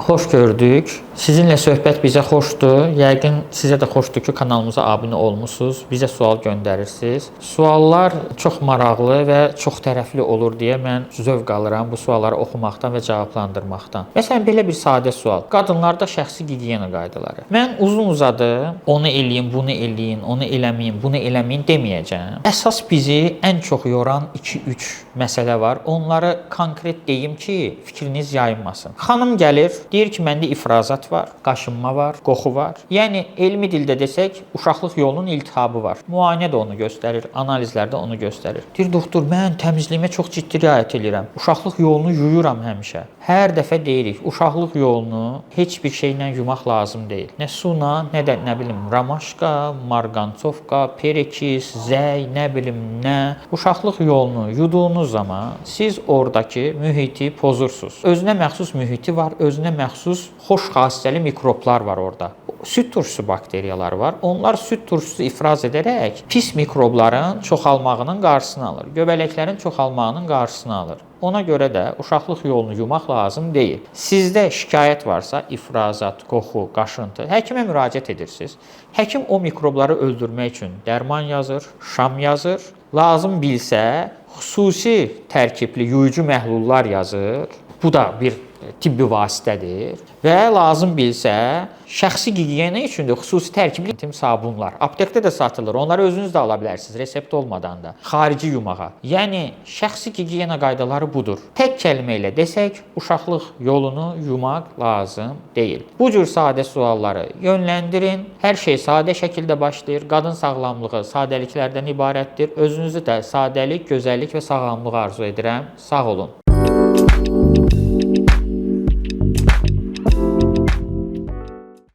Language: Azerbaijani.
Xoş gördük. Sizinlə söhbət bizə xoşdur. Yəqin sizə də xoşdur ki, kanalımıza abunə olmusunuz. Bizə sual göndərirsiniz. Suallar çox maraqlı və çox tərəfli olur deyə mən zövq alıram bu sualları oxumaqdan və cavablandırmaqdan. Məsələn, belə bir sadə sual. Qadınlarda şəxsi gigiyena qaydaları. Mən uzun-uzadı onu eləyin, bunu eləyin, onu eləməyin, bunu eləməyin deməyəcəm. Əsas bizi ən çox yoran 2-3 məsələ var. Onları konkret deyim ki, fikriniz yayılmasın. Xanım gəlir, deyir ki, məndə ifrazat var, qaşınma var, qoxu var. Yəni elmi dildə desək, uşaqlıq yolunun iltihabı var. Müayinə də onu göstərir, analizlər də onu göstərir. Deyir, doktor, mən təmizliyimə çox ciddi riayət edirəm. Uşaqlıq yolunu yuyuram həmişə. Hər dəfə deyirik, uşaqlıq yolunu heç bir şeylə yumaq lazım deyil. Nə suyla, nə də nə bilim, ramaşka, marqansovka, perekis, zəy, nə bilim, nə. Uşaqlıq yolunu yuduğunuz zaman siz oradakı mühiti pozursunuz. Özünə məxsus mühiti var, özünə məxsus xoş xassəli mikroblar var orada. Süd turşusu bakteriyaları var. Onlar süd turşusu ifraz edərək pis mikrobların çoxalmağının qarşısını alır. Göbələklərin çoxalmağının qarşısını alır. Ona görə də uşaqlıq yolunu yumaq lazım deyil. Sizdə şikayət varsa, ifrazat, qoxu, qaşıntı, həkimə müraciət edirsiniz. Həkim o mikrobları öldürmək üçün dərman yazır, şam yazır. Lazım bilsə, xüsusi tərkibli yuyucu məhlullar yazır. Bu da bir tibbi vasitədir və lazım bilsə şəxsi gigiyena üçün də xüsusi tərkibli intim sabunlar aptekdə də satılır. Onları özünüz də ala bilərsiniz, resept olmadan da. Xarici yumağa. Yəni şəxsi gigiyena qaydaları budur. Tək kəlmə ilə desək, uşaqlıq yolunu yumaq lazım deyil. Bu cür sadə sualları yönləndirin. Hər şey sadə şəkildə başlayır. Qadın sağlamlığı sadəliklərdən ibarətdir. Özünüzü də sadəlik, gözəllik və sağlamlıq arzu edirəm. Sağ olun.